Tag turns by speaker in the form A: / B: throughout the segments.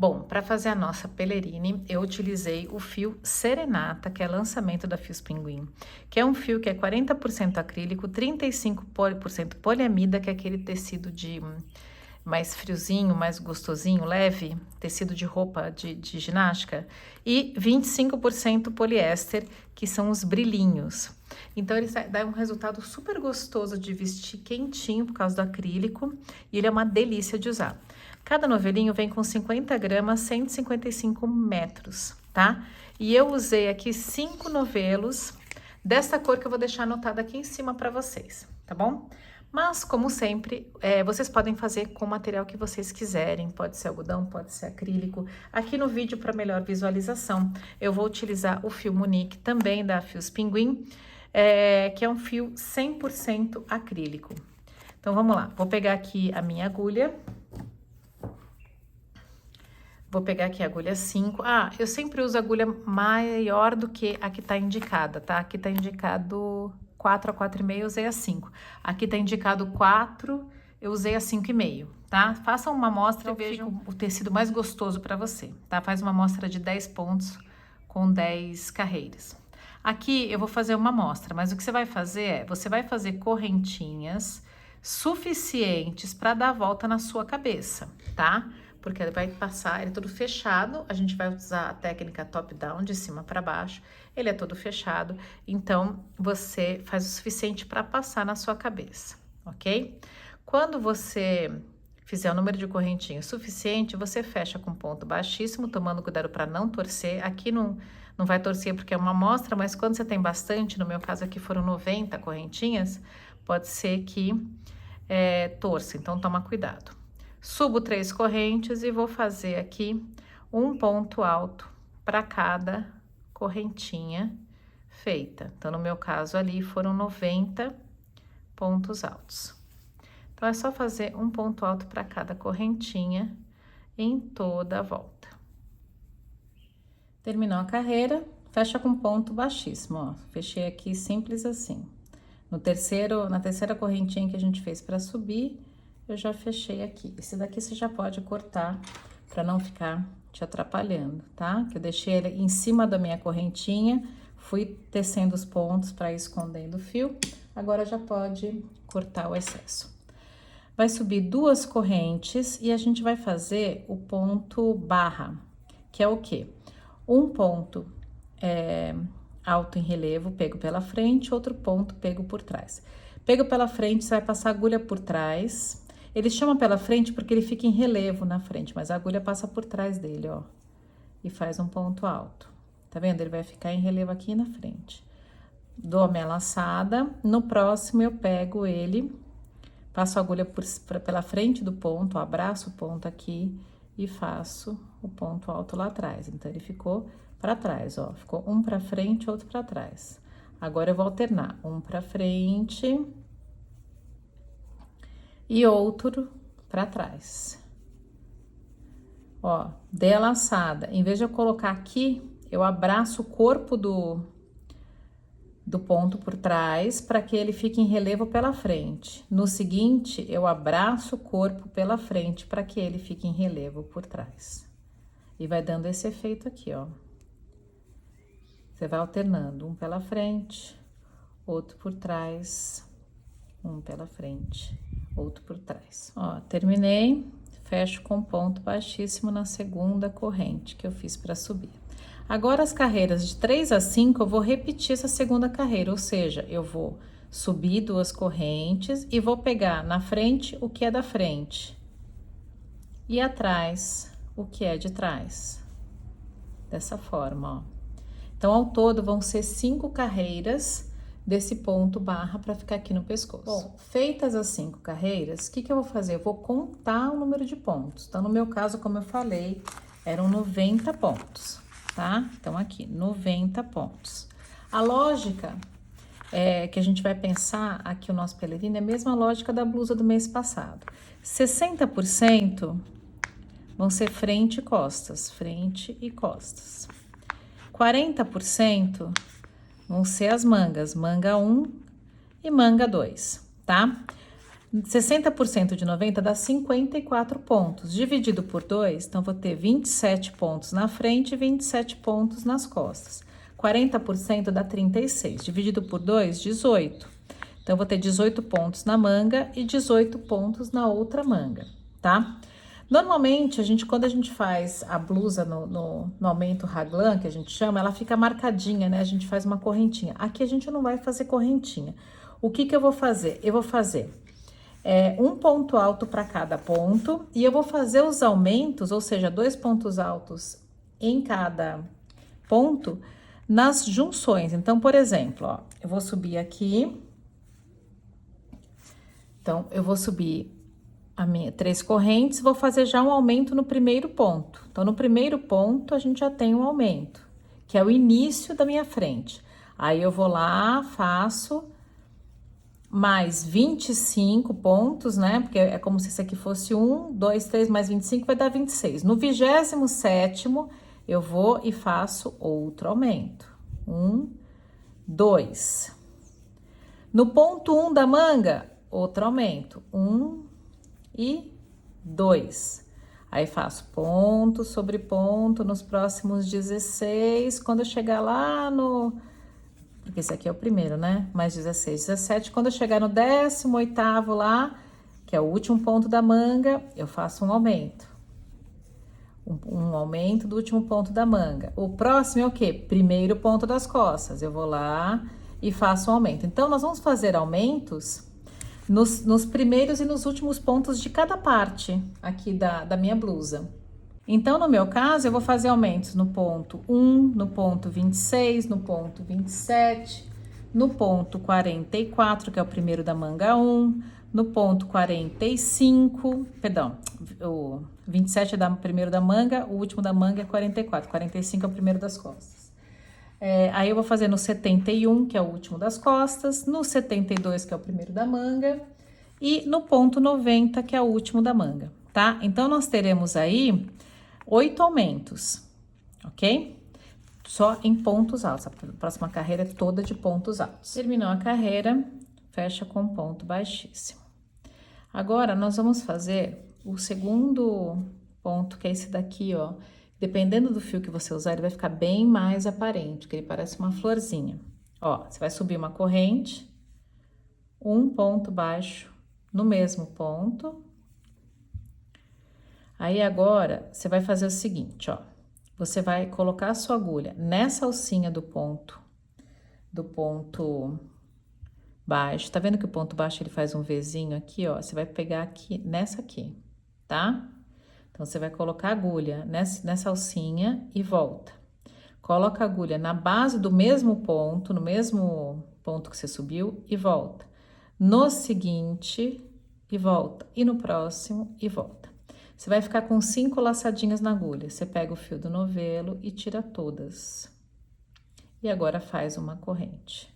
A: Bom, para fazer a nossa pelerine, eu utilizei o fio Serenata, que é lançamento da Fios Pinguim, que é um fio que é 40% acrílico, 35% poliamida, que é aquele tecido de mais friozinho, mais gostosinho, leve, tecido de roupa de ginástica, e 25% poliéster, que são os brilhinhos. Então, ele dá um resultado super gostoso de vestir quentinho por causa do acrílico, e ele é uma delícia de usar. Cada novelinho vem com 50 gramas, 155 metros, tá? E eu usei aqui 5 novelos dessa cor que eu vou deixar anotada aqui em cima para vocês, tá bom? Mas, como sempre, vocês podem fazer com o material que vocês quiserem. Pode ser algodão, pode ser acrílico. Aqui no vídeo, para melhor visualização, eu vou utilizar o fio Munique, também da Fios Pinguim, que é um fio 100% acrílico. Então, vamos lá. Vou pegar aqui a minha agulha. Vou pegar aqui a agulha 5. Ah, eu sempre uso agulha maior do que a que tá indicada, tá? Aqui tá indicado 4 a 4,5, eu usei a 5. Aqui tá indicado 4, eu usei a 5,5, tá? Façam uma amostra e vejam o tecido mais gostoso para você, tá? Faz uma amostra de 10 pontos com 10 carreiras. Aqui eu vou fazer uma amostra, mas o que você vai fazer você vai fazer correntinhas suficientes para dar a volta na sua cabeça, tá? Porque ele vai passar, ele é todo fechado, a gente vai usar a técnica top-down, de cima para baixo, ele é todo fechado, então você faz o suficiente para passar na sua cabeça, ok? Quando você fizer o número de correntinhas suficiente, você fecha com ponto baixíssimo, tomando cuidado para não torcer. Aqui não vai torcer porque é uma amostra, mas quando você tem bastante, no meu caso aqui foram 90 correntinhas, pode ser que torça, então toma cuidado. Subo 3 correntes e vou fazer aqui um ponto alto para cada correntinha feita. Então, no meu caso ali, foram 90 pontos altos. Então, é só fazer um ponto alto para cada correntinha em toda a volta. Terminou a carreira, fecha com ponto baixíssimo, ó. Fechei aqui simples assim. Na terceira correntinha que a gente fez para subir, eu já fechei aqui. Esse daqui você já pode cortar para não ficar te atrapalhando, tá? Que eu deixei ele em cima da minha correntinha, fui tecendo os pontos para ir escondendo o fio. Agora já pode cortar o excesso. Vai subir 2 correntes e a gente vai fazer o ponto barra, que é o quê? Um ponto alto em relevo, pego pela frente, outro ponto pego por trás. Pego pela frente, você vai passar a agulha por trás. Ele chama pela frente porque ele fica em relevo na frente, mas a agulha passa por trás dele, ó. E faz um ponto alto. Tá vendo? Ele vai ficar em relevo aqui na frente. Dou a minha laçada. No próximo, eu pego ele, passo a agulha pela frente do ponto, abraço o ponto aqui e faço o ponto alto lá atrás. Então, ele ficou para trás, ó. Ficou um para frente, outro para trás. Agora, eu vou alternar. Um para frente e outro para trás. Ó, dei a laçada. Em vez de eu colocar aqui, eu abraço o corpo do ponto por trás para que ele fique em relevo pela frente. No seguinte, eu abraço o corpo pela frente para que ele fique em relevo por trás. E vai dando esse efeito aqui, ó. Você vai alternando, um pela frente, outro por trás, um pela frente, outro por trás. Ó, terminei, fecho com ponto baixíssimo na segunda corrente que eu fiz para subir. Agora, as carreiras de 3 a 5, eu vou repetir essa segunda carreira, ou seja, eu vou subir 2 correntes e vou pegar na frente o que é da frente e atrás o que é de trás. Dessa forma, ó. Então, ao todo, vão ser 5 carreiras desse ponto barra para ficar aqui no pescoço. Bom, feitas as 5 carreiras, o que eu vou fazer? Eu vou contar o número de pontos. Então, no meu caso, como eu falei, eram 90 pontos, tá? Então, aqui, 90 pontos. A lógica que a gente vai pensar aqui o nosso pelerino é a mesma lógica da blusa do mês passado. 60% vão ser frente e costas, frente e costas. 40% vão ser as mangas, manga 1 e manga 2, tá? 60% de 90 dá 54 pontos. Dividido por 2, então vou ter 27 pontos na frente e 27 pontos nas costas. 40% dá 36. Dividido por 2, 18. Então, vou ter 18 pontos na manga e 18 pontos na outra manga, tá? Normalmente, quando a gente faz a blusa no aumento raglan, que a gente chama, ela fica marcadinha, né? A gente faz uma correntinha. Aqui a gente não vai fazer correntinha. O que eu vou fazer? Eu vou fazer um ponto alto para cada ponto e eu vou fazer os aumentos, ou seja, 2 pontos altos em cada ponto nas junções. Então, por exemplo, ó, eu vou subir aqui. Então, eu vou subir 3 correntes, vou fazer já um aumento no primeiro ponto. Então, no primeiro ponto, a gente já tem um aumento, que é o início da minha frente. Aí, eu vou lá, faço mais 25 pontos, né? Porque é como se isso aqui fosse 1, 2, 3, mais 25, vai dar 26. No 27º, eu vou e faço outro aumento. 1, 2. No ponto 1 da manga, outro aumento, 1 e 2. Aí faço ponto sobre ponto nos próximos 16. Quando eu chegar lá no... Porque esse aqui é o primeiro, né? Mais 16, 17. Quando eu chegar no 18º lá, que é o último ponto da manga, eu faço um aumento. Um aumento do último ponto da manga. O próximo é o quê? Primeiro ponto das costas. Eu vou lá e faço um aumento. Então, nós vamos fazer aumentos nos primeiros e nos últimos pontos de cada parte aqui da minha blusa. Então, no meu caso, eu vou fazer aumentos no ponto 1, no ponto 26, no ponto 27, no ponto 44, que é o primeiro da manga 1, no ponto 45, perdão, o 27 é o primeiro da manga, o último da manga é 44, 45 é o primeiro das costas. Aí eu vou fazer no 71, que é o último das costas, no 72, que é o primeiro da manga, e no ponto 90, que é o último da manga, tá? Então, nós teremos aí 8 aumentos, ok? Só em pontos altos. A próxima carreira é toda de pontos altos. Terminou a carreira, fecha com ponto baixíssimo. Agora, nós vamos fazer o segundo ponto, que é esse daqui, ó. Dependendo do fio que você usar, ele vai ficar bem mais aparente, que ele parece uma florzinha. Ó, você vai subir uma corrente, um ponto baixo no mesmo ponto. Aí, agora, você vai fazer o seguinte, ó. Você vai colocar a sua agulha nessa alcinha do ponto baixo. Tá vendo que o ponto baixo, ele faz um Vzinho aqui, ó? Você vai pegar aqui, nessa aqui, tá? Então, você vai colocar a agulha nessa alcinha e volta. Coloca a agulha na base do mesmo ponto, no mesmo ponto que você subiu e volta. No seguinte, e volta. E no próximo, e volta. Você vai ficar com 5 laçadinhas na agulha. Você pega o fio do novelo e tira todas. E agora faz uma corrente.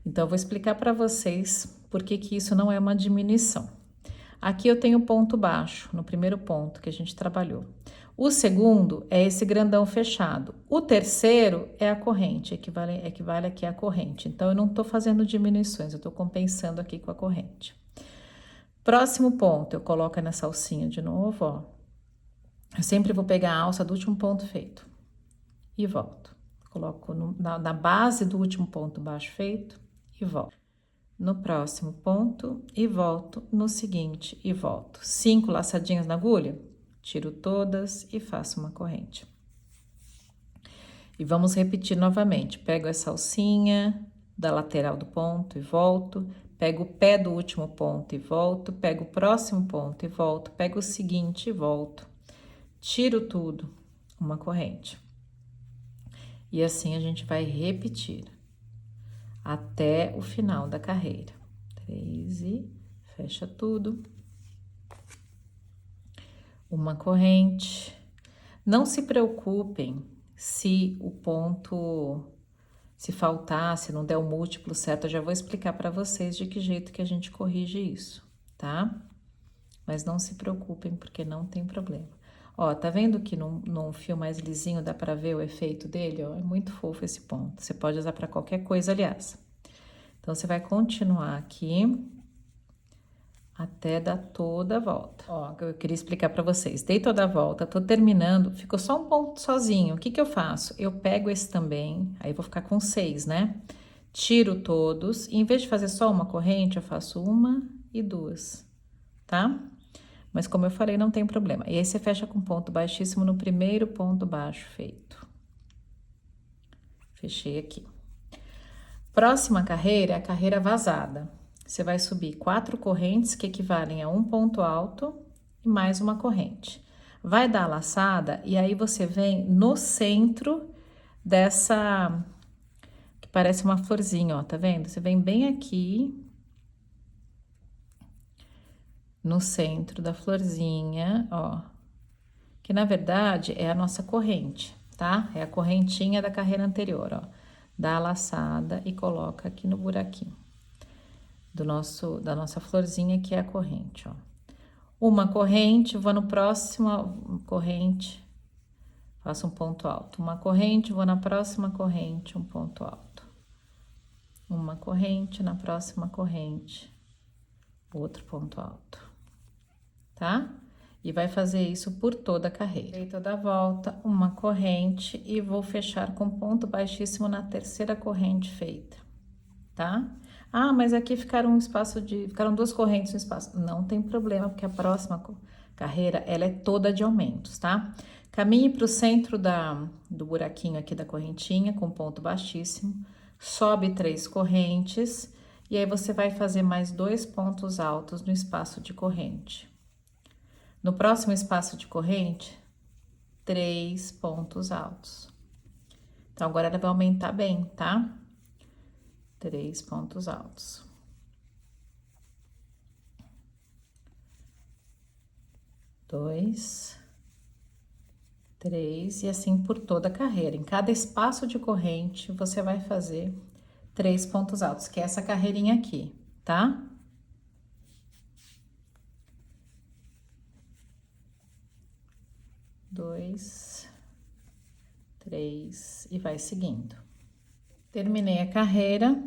A: Então, eu vou explicar para vocês por que isso não é uma diminuição. Aqui eu tenho ponto baixo, no primeiro ponto que a gente trabalhou. O segundo é esse grandão fechado. O terceiro é a corrente, equivale aqui a corrente. Então, eu não tô fazendo diminuições, eu tô compensando aqui com a corrente. Próximo ponto, eu coloco nessa alcinha de novo, ó. Eu sempre vou pegar a alça do último ponto feito e volto. Coloco na base do último ponto baixo feito e volto. No próximo ponto e volto no seguinte e volto. 5 laçadinhas na agulha, tiro todas e faço uma corrente. E vamos repetir novamente. Pego essa alcinha da lateral do ponto e volto. Pego o pé do último ponto e volto. Pego o próximo ponto e volto. Pego o seguinte e volto. Tiro tudo, uma corrente. E assim a gente vai repetir até o final da carreira. 3 e fecha tudo. Uma corrente. Não se preocupem se o ponto, se faltar, se não der o múltiplo certo, eu já vou explicar para vocês de que jeito que a gente corrige isso, tá? Mas não se preocupem, porque não tem problema. Ó, tá vendo que num fio mais lisinho dá pra ver o efeito dele, ó? É muito fofo esse ponto. Você pode usar pra qualquer coisa, aliás. Então, você vai continuar aqui até dar toda a volta. Ó, eu queria explicar pra vocês. Dei toda a volta, tô terminando, ficou só um ponto sozinho. O que que eu faço? Eu pego esse também, aí eu vou ficar com 6, né? Tiro todos, e em vez de fazer só uma corrente, eu faço uma e duas, tá? Mas como eu falei, não tem problema. E aí você fecha com ponto baixíssimo no primeiro ponto baixo feito. Fechei aqui. Próxima carreira é a carreira vazada. Você vai subir 4 correntes que equivalem a um ponto alto e mais uma corrente. Vai dar a laçada e aí você vem no centro dessa, que parece uma florzinha, ó, tá vendo? Você vem bem aqui, no centro da florzinha, ó, que na verdade é a nossa corrente, tá? É a correntinha da carreira anterior, ó. Dá a laçada e coloca aqui no buraquinho da nossa florzinha, que é a corrente, ó. Uma corrente, vou no próximo corrente, faço um ponto alto. Uma corrente, vou na próxima corrente, um ponto alto. Uma corrente, na próxima corrente, outro ponto alto, tá? E vai fazer isso por toda a carreira. Dei toda a volta, uma corrente e vou fechar com ponto baixíssimo na terceira corrente feita, tá? Ah, mas aqui ficaram duas correntes no espaço. Não tem problema, porque a próxima carreira, ela é toda de aumentos, tá? Caminhe para o centro do buraquinho aqui da correntinha, com ponto baixíssimo, sobe 3 correntes, e aí você vai fazer mais 2 pontos altos no espaço de corrente. No próximo espaço de corrente, 3 pontos altos. Então, agora ela vai aumentar bem, tá? 3 pontos altos. 2, 3, e assim por toda a carreira. Em cada espaço de corrente, você vai fazer 3 pontos altos, que é essa carreirinha aqui, tá? Dois, 3, e vai seguindo. Terminei a carreira,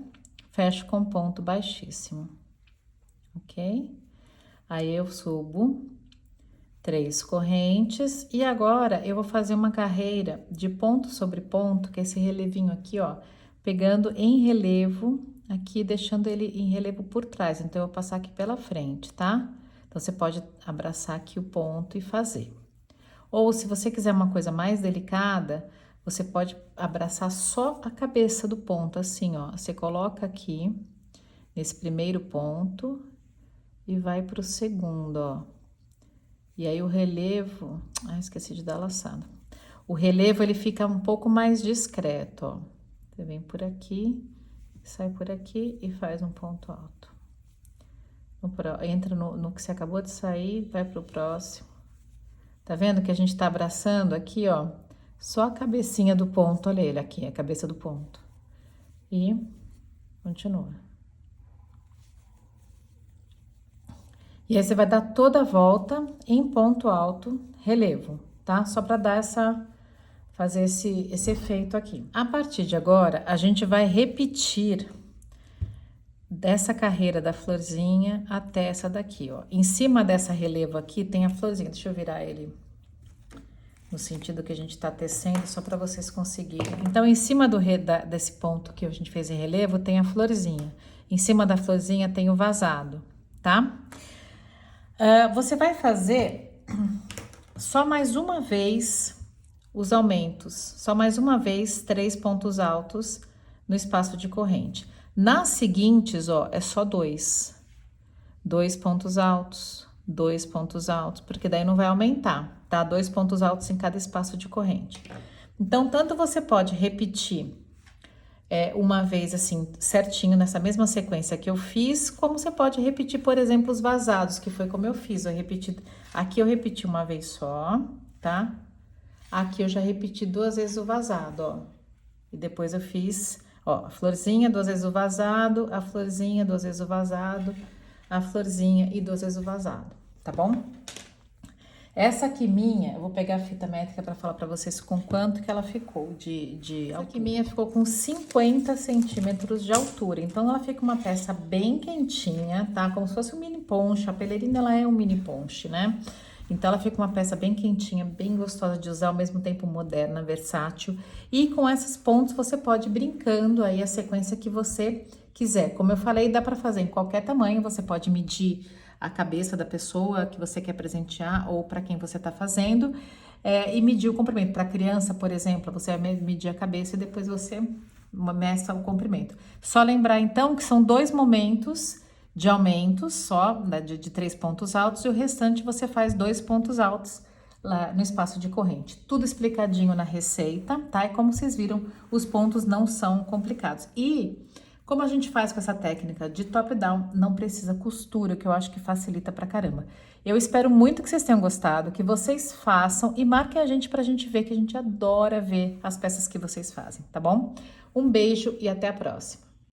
A: fecho com ponto baixíssimo, ok? Aí eu subo 3 correntes e agora eu vou fazer uma carreira de ponto sobre ponto, que é esse relevinho aqui, ó, pegando em relevo aqui, deixando ele em relevo por trás. Então, eu vou passar aqui pela frente, tá? Então, você pode abraçar aqui o ponto e fazer. Ou, se você quiser uma coisa mais delicada, você pode abraçar só a cabeça do ponto, assim, ó. Você coloca aqui, nesse primeiro ponto, e vai pro segundo, ó. E aí, o relevo... Ah, esqueci de dar a laçada. O relevo, ele fica um pouco mais discreto, ó. Você vem por aqui, sai por aqui e faz um ponto alto. Entra no que você acabou de sair, vai pro próximo. Tá vendo que a gente tá abraçando aqui, ó? Só a cabecinha do ponto, olha ele aqui, a cabeça do ponto. E continua. E aí, você vai dar toda a volta em ponto alto, relevo, tá? Só pra dar fazer esse efeito aqui. A partir de agora, a gente vai repetir dessa carreira da florzinha até essa daqui, ó. Em cima dessa relevo aqui tem a florzinha. Deixa eu virar ele no sentido que a gente tá tecendo, só para vocês conseguirem. Então, em cima desse ponto que a gente fez em relevo, tem a florzinha. Em cima da florzinha tem o vazado, tá? Você vai fazer só mais uma vez os aumentos. Só mais uma vez 3 pontos altos no espaço de corrente. Nas seguintes, ó, é só 2. 2 pontos altos, 2 pontos altos, porque daí não vai aumentar, tá? 2 pontos altos em cada espaço de corrente. Então, tanto você pode repetir uma vez, assim, certinho, nessa mesma sequência que eu fiz, como você pode repetir, por exemplo, os vazados, que foi como eu fiz. Aqui eu repeti uma vez só, tá? Aqui eu já repeti 2 vezes o vazado, ó. E depois eu fiz, ó, a florzinha, 2 vezes o vazado, a florzinha, 2 vezes o vazado, a florzinha e 2 vezes o vazado, tá bom? Essa aqui minha, eu vou pegar a fita métrica para falar para vocês com quanto que ela ficou de altura. Essa aqui minha ficou com 50 centímetros de altura, então ela fica uma peça bem quentinha, tá? Como se fosse um mini ponche, a pelerina ela é um mini ponche, né? Então ela fica uma peça bem quentinha, bem gostosa de usar, ao mesmo tempo moderna, versátil. E com esses pontos você pode ir brincando aí a sequência que você quiser. Como eu falei, dá para fazer em qualquer tamanho, você pode medir a cabeça da pessoa que você quer presentear ou para quem você está fazendo e medir o comprimento. Para criança, por exemplo, você vai medir a cabeça e depois você meça o comprimento. Só lembrar então que são 2 momentos de aumentos só, né, de 3 pontos altos, e o restante você faz 2 pontos altos lá no espaço de corrente. Tudo explicadinho na receita, tá? E como vocês viram, os pontos não são complicados. E como a gente faz com essa técnica de top-down, não precisa costura, que eu acho que facilita pra caramba. Eu espero muito que vocês tenham gostado, que vocês façam e marquem a gente pra gente ver, que a gente adora ver as peças que vocês fazem, tá bom? Um beijo e até a próxima!